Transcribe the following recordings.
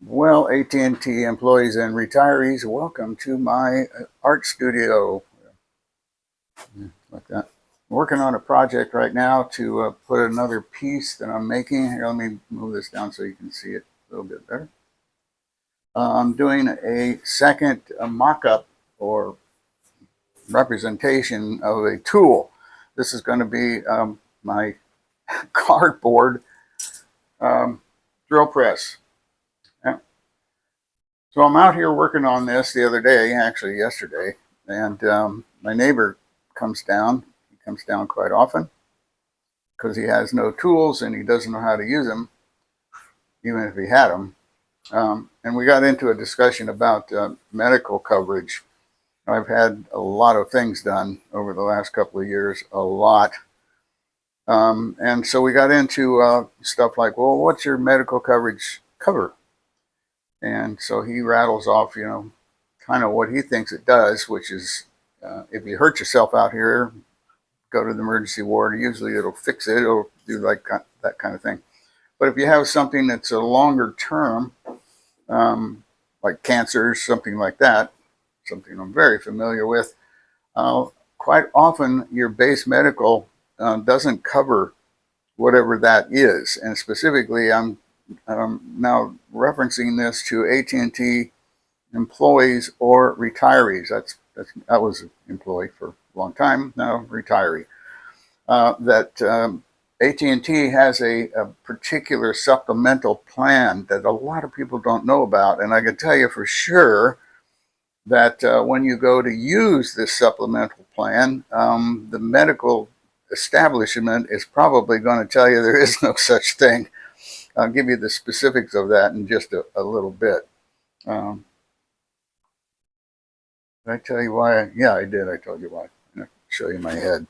Well, AT&T employees and retirees, welcome to my art studio. Like that. I'm working on a project right now to put another piece that I'm making. Here, let me move this down so you can see it a little bit better. I'm doing a second mock-up or representation of a tool. This is going to be my cardboard drill press. Yeah. So I'm out here working on this the other day, actually yesterday, and my neighbor comes down. He comes down quite often because he has no tools and he doesn't know how to use them, even if he had them. And we got into a discussion about medical coverage. I've had a lot of things done over the last couple of years, a lot. And so we got into stuff like, well, what's your medical coverage cover? And so he rattles off, kind of what he thinks it does, which is if you hurt yourself out here, go to the emergency ward. Usually it'll fix it. It'll do like that kind of thing. But if you have something that's a longer term, like cancer, something like that, something I'm very familiar with, quite often your base medical doesn't cover whatever that is. And specifically, I'm now referencing this to AT&T employees or retirees. I was an employee for a long time, now retiree. That AT&T has a particular supplemental plan that a lot of people don't know about, and I can tell you for sure that when you go to use this supplemental plan, the medical establishment is probably going to tell you there is no such thing. I'll give you the specifics of that in just a little bit. Did I tell you why? Yeah, I did. I told you why. I'm going to show you my head.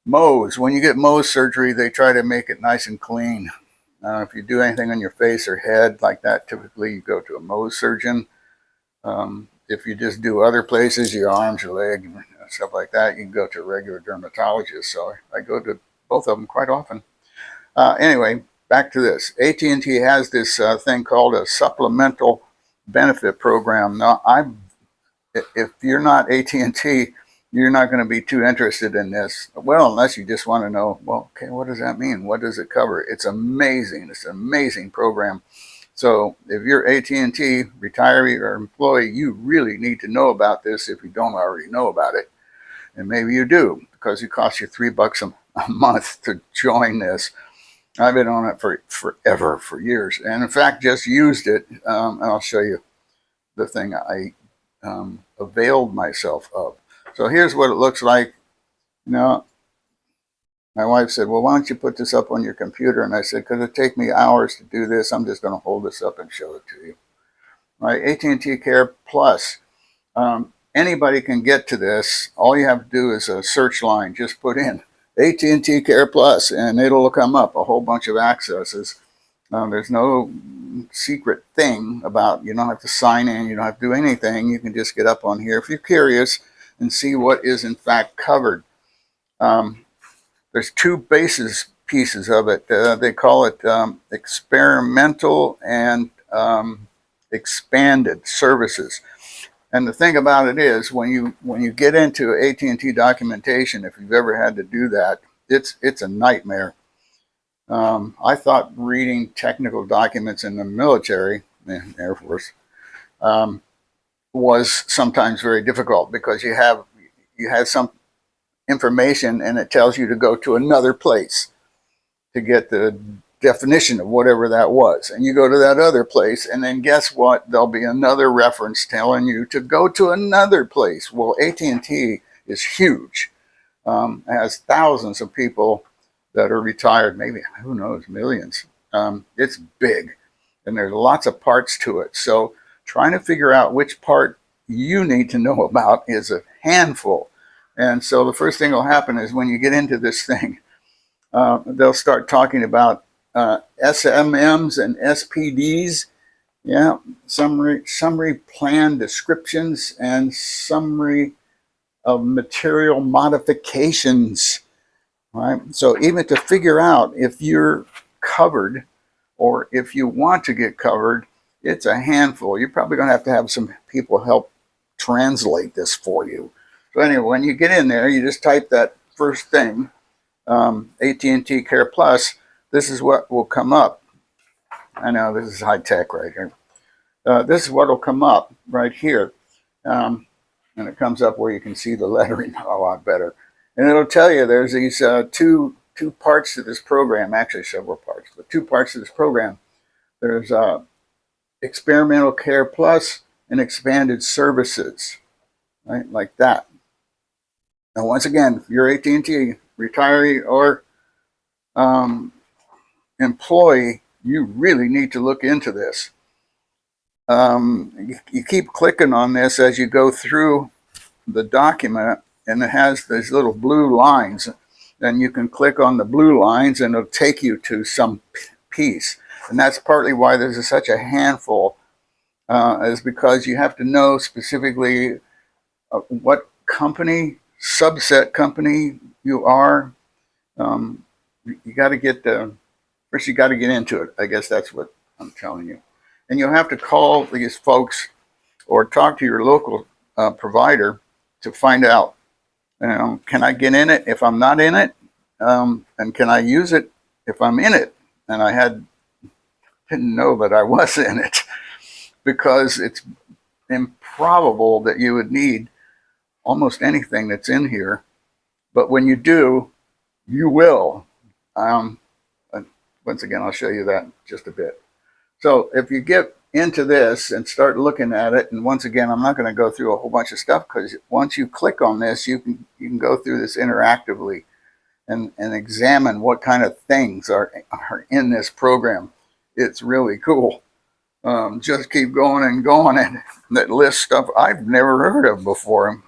Mohs. When you get Mohs surgery, they try to make it nice and clean. If you do anything on your face or head like that, typically you go to a Mohs surgeon. If you just do other places, your arms, your leg, stuff like that, you can go to a regular dermatologist. So I go to both of them quite often. Anyway, back to this. AT&T has this thing called a supplemental benefit program. Now, if you're not AT&T, you're not going to be too interested in this. Well, unless you just want to know, well, okay, what does that mean? What does it cover? It's amazing. It's an amazing program. So if you're AT&T retiree or employee, you really need to know about this if you don't already know about it. And maybe you do, because it costs you $3 a month to join this. I've been on it for forever, for years, and in fact just used it. And I'll show you the thing I availed myself of. So here's what it looks like. My wife said, well, why don't you put this up on your computer? And I said, because it take me hours to do this. I'm just going to hold this up and show it to you. All right, AT&T CarePlus. Anybody can get to this. All you have to do is a search line. Just put in AT&T CarePlus, and it'll come up a whole bunch of accesses. There's no secret thing about, you don't have to sign in, you don't have to do anything. You can just get up on here if you're curious and see what is in fact covered. There's two pieces of it. They call it experimental and expanded services. And the thing about it is, when you get into AT&T documentation, if you've ever had to do that, it's a nightmare. I thought reading technical documents in the military, in the Air Force, was sometimes very difficult because you have some information and it tells you to go to another place to get the definition of whatever that was. And you go to that other place, and then guess what? There'll be another reference telling you to go to another place. Well, AT&T is huge. It has thousands of people that are retired, maybe, who knows, millions. It's big, and there's lots of parts to it. So trying to figure out which part you need to know about is a handful. And so the first thing will happen is when you get into this thing, they'll start talking about SMMs and SPDs. Yeah, summary plan descriptions and summary of material modifications. Right? So even to figure out if you're covered or if you want to get covered, It's a handful. You're probably going to have some people help translate this for you. So anyway, when you get in there, you just type that first thing, AT&T CarePlus. This is what will come up. I know this is high tech right here. This is what will come up right here. And it comes up where you can see the lettering a lot better. And it'll tell you there's these two parts to this program, actually several parts, but two parts to this program. There's experimental care plus and expanded services, right? Like that. Now, once again, if you're AT&T retiree or employee, you really need to look into this. You keep clicking on this as you go through the document, and it has these little blue lines. Then you can click on the blue lines and it'll take you to some piece. And that's partly why there's such a handful, is because you have to know specifically what company, subset company you are. You got to get first you got to get into it. I guess that's what I'm telling you. And you'll have to call these folks or talk to your local provider to find out, can I get in it if I'm not in it? And can I use it if I'm in it? And I didn't know that I was in it, because it's improbable that you would need almost anything that's in here. But when you do, you will. Once again, I'll show you that in just a bit. So if you get into this and start looking at it, and once again, I'm not going to go through a whole bunch of stuff, because once you click on this, you can go through this interactively and examine what kind of things are in this program. It's really cool. Just keep going and going, and that lists stuff I've never heard of before.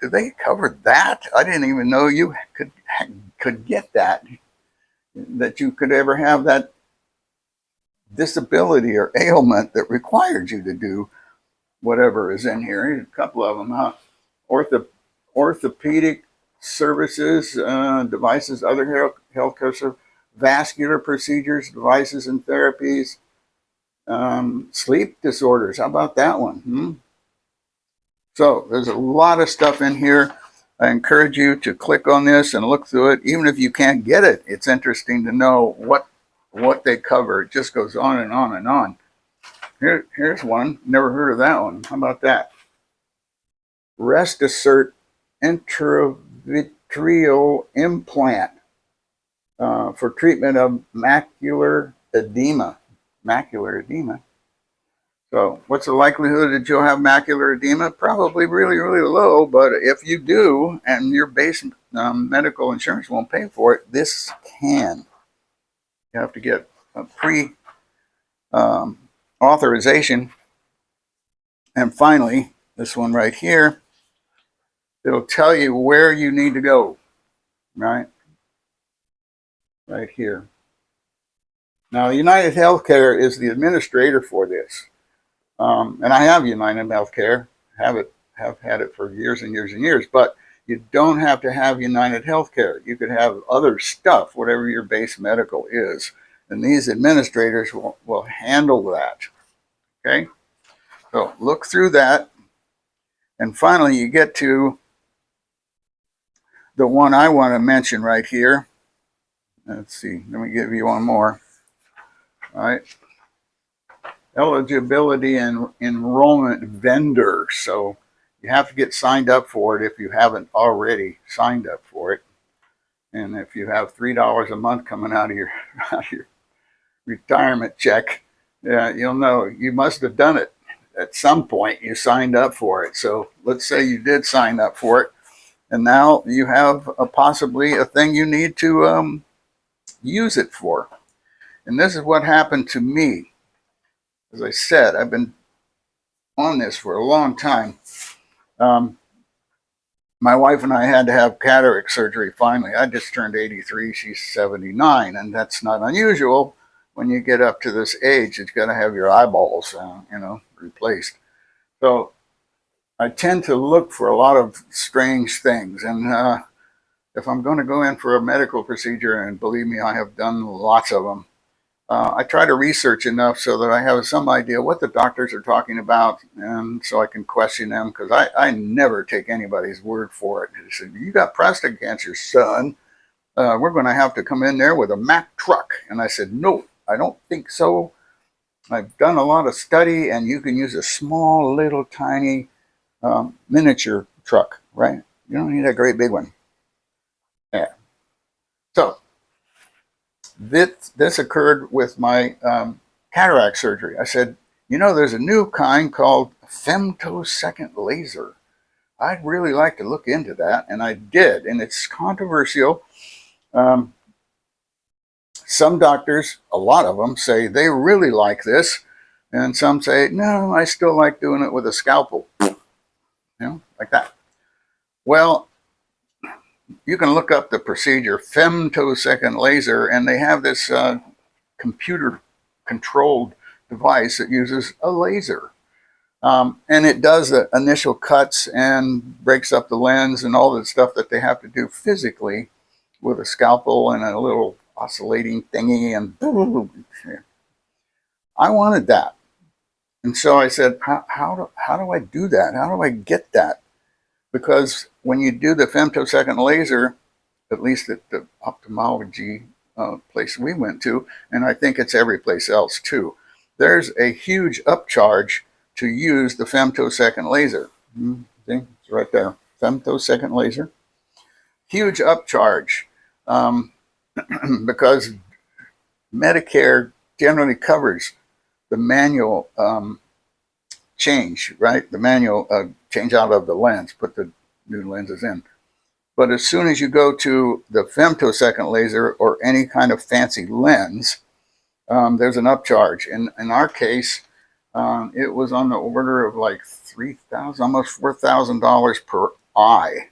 Did they cover that? I didn't even know you could get that you could ever have that disability or ailment that required you to do whatever is in here. Here's a couple of them. Orthopedic services, devices, other healthcare services, vascular procedures, devices and therapies, sleep disorders. How about that one? So there's a lot of stuff in here. I encourage you to click on this and look through it. Even if you can't get it, it's interesting to know what they cover. It just goes on and on and on. Here's one. Never heard of that one. How about that? Restisert intravitreal implant for treatment of macular edema. Macular edema. So what's the likelihood that you'll have macular edema? Probably really, really low. But if you do, and your base medical insurance won't pay for it, this can. You have to get a pre-authorization. And finally, this one right here, it'll tell you where you need to go, right? Right here. Now, United Healthcare is the administrator for this. And I have United Healthcare, have had it for years and years and years, but you don't have to have United Healthcare. You could have other stuff, whatever your base medical is. And these administrators will handle that. Okay? So look through that. And finally, you get to the one I want to mention right here. Let's see. Let me give you one more. All right. Eligibility and enrollment vendor. So you have to get signed up for it if you haven't already signed up for it. And if you have $3 a month coming out of your retirement check, you'll know you must have done it at some point. You signed up for it. So let's say you did sign up for it, and now you have possibly a thing you need to use it for. And this is what happened to me. As I said, I've been on this for a long time. My wife and I had to have cataract surgery finally. I just turned 83, she's 79, and that's not unusual. When you get up to this age, it's got to have your eyeballs, replaced. So I tend to look for a lot of strange things. And if I'm going to go in for a medical procedure, and believe me, I have done lots of them, I try to research enough so that I have some idea what the doctors are talking about, and so I can question them, because I never take anybody's word for it. They said, "You got prostate cancer, son. We're going to have to come in there with a Mack truck." And I said, "No, I don't think so. I've done a lot of study, and you can use a small, little, tiny miniature truck, right? You don't need a great big one." Yeah. So this occurred with my cataract surgery. I said, there's a new kind called femtosecond laser. I'd really like to look into that, and I did, and it's controversial. Um, some doctors, a lot of them, say they really like this, and some say, no, I still like doing it with a scalpel, like that. Well, you can look up the procedure, femtosecond laser, and they have this computer controlled device that uses a laser. And it does the initial cuts and breaks up the lens and all the stuff that they have to do physically with a scalpel and a little oscillating thingy. And I wanted that. And so I said, how do I do that? How do I get that? Because when you do the femtosecond laser, at least at the ophthalmology place we went to, and I think it's every place else too, there's a huge upcharge to use the femtosecond laser. See, it's right there, femtosecond laser. Huge upcharge because Medicare generally covers the manual change, right? The manual change out of the lens, put the new lenses in. But as soon as you go to the femtosecond laser or any kind of fancy lens, there's an upcharge. In our case, it was on the order of like $3,000, almost $4,000 per eye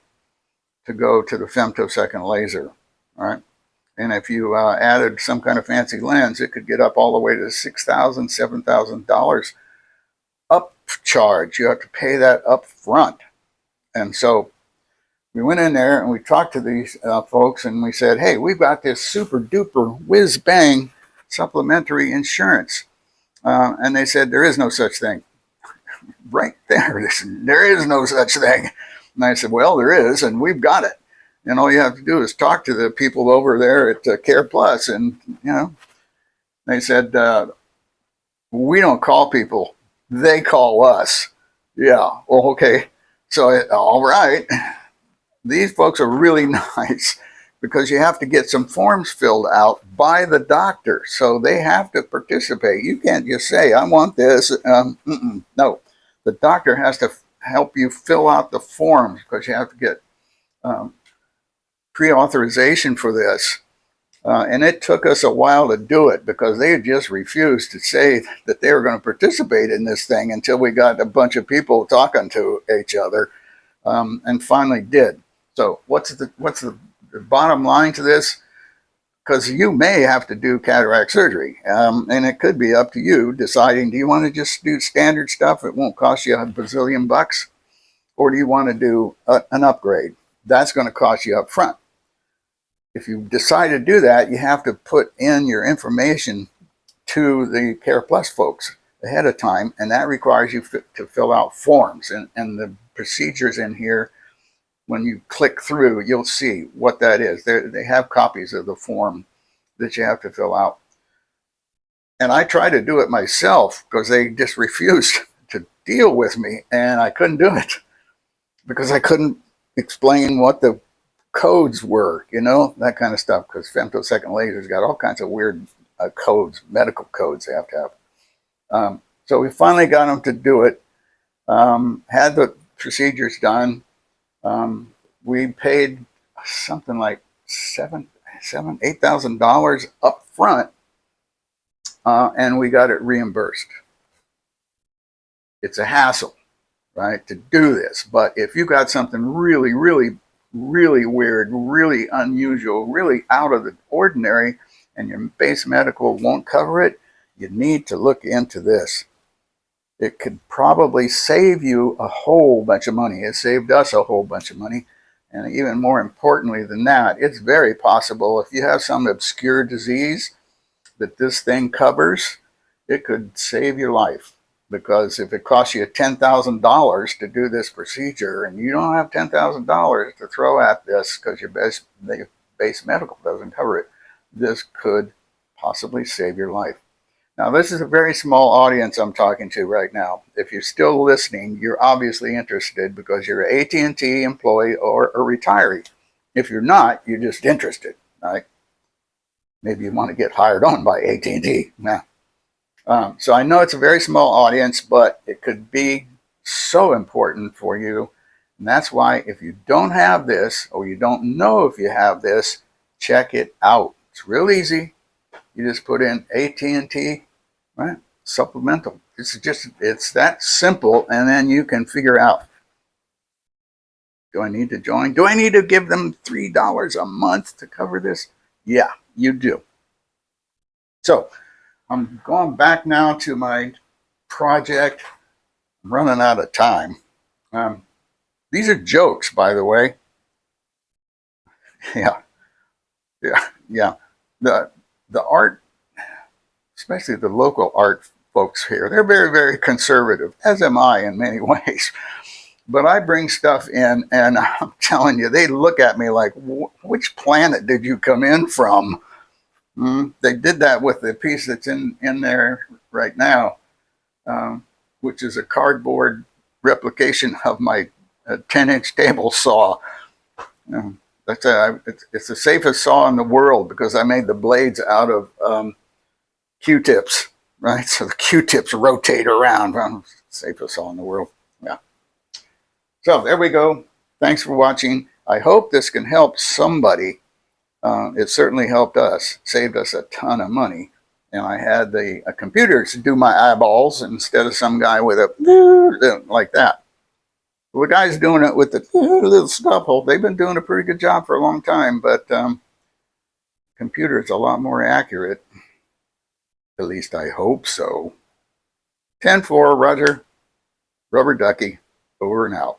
to go to the femtosecond laser. All right. And if you added some kind of fancy lens, it could get up all the way to $6,000, $7,000 upcharge. You have to pay that up front. And so we went in there and we talked to these folks, and we said, hey, we've got this super duper whiz bang supplementary insurance. And they said, there is no such thing. Right there, there is no such thing. And I said, well, there is, and we've got it. And all you have to do is talk to the people over there at CarePlus. And, they said, we don't call people, they call us. Yeah, well, okay. So, all right. These folks are really nice because you have to get some forms filled out by the doctor. So they have to participate. You can't just say, I want this. No, the doctor has to help you fill out the forms because you have to get pre-authorization for this. And it took us a while to do it because they just refused to say that they were going to participate in this thing until we got a bunch of people talking to each other, and finally did. So what's the bottom line to this? Because you may have to do cataract surgery, and it could be up to you deciding, do you want to just do standard stuff? It won't cost you $1 bazillion. Or do you want to do an upgrade? That's going to cost you up front. If you decide to do that, you have to put in your information to the CarePlus folks ahead of time, and that requires you to fill out forms. And the procedures in here, when you click through, you'll see what that is. They have copies of the form that you have to fill out. And I tried to do it myself because they just refused to deal with me, and I couldn't do it because I couldn't explain what the codes were, that kind of stuff, because femtosecond lasers got all kinds of weird codes, medical codes they have to have. So we finally got them to do it, had the procedures done. We paid something like $8,000 up front, and we got it reimbursed. It's a hassle, right, to do this. But if you got something really, really, really weird, really unusual, really out of the ordinary, and your base medical won't cover it, you need to look into this. It could probably save you a whole bunch of money. It saved us a whole bunch of money. And even more importantly than that, it's very possible if you have some obscure disease that this thing covers, it could save your life. Because if it costs you $10,000 to do this procedure and you don't have $10,000 to throw at this because your base medical doesn't cover it, this could possibly save your life. Now, this is a very small audience I'm talking to right now. If you're still listening, you're obviously interested because you're an AT&T employee or a retiree. If you're not, you're just interested, right? Maybe you want to get hired on by AT&T. Nah. So I know it's a very small audience, but it could be so important for you. And that's why if you don't have this or you don't know if you have this, check it out. It's real easy. You just put in AT&T, right? Supplemental. It's that simple, and then you can figure out, do I need to join? Do I need to give them $3 a month to cover this? Yeah, you do. So I'm going back now to my project. I'm running out of time. These are jokes, by the way. Yeah, yeah. The art, especially the local art folks here, they're very, very conservative, as am I in many ways. But I bring stuff in, and I'm telling you, they look at me like, which planet did you come in from? They did that with the piece that's in there right now, which is a cardboard replication of my 10-inch table saw. It's the safest saw in the world because I made the blades out of Q-tips, right? So the Q-tips rotate around. Safest saw in the world. Yeah. So there we go. Thanks for watching. I hope this can help somebody. It certainly helped us, saved us a ton of money. And I had the computers do my eyeballs instead of some guy with a like that. Well, the guy's doing it with the little stop hole. They've been doing a pretty good job for a long time, but computer is a lot more accurate. At least I hope so. 10-4, Roger. Rubber ducky. Over and out.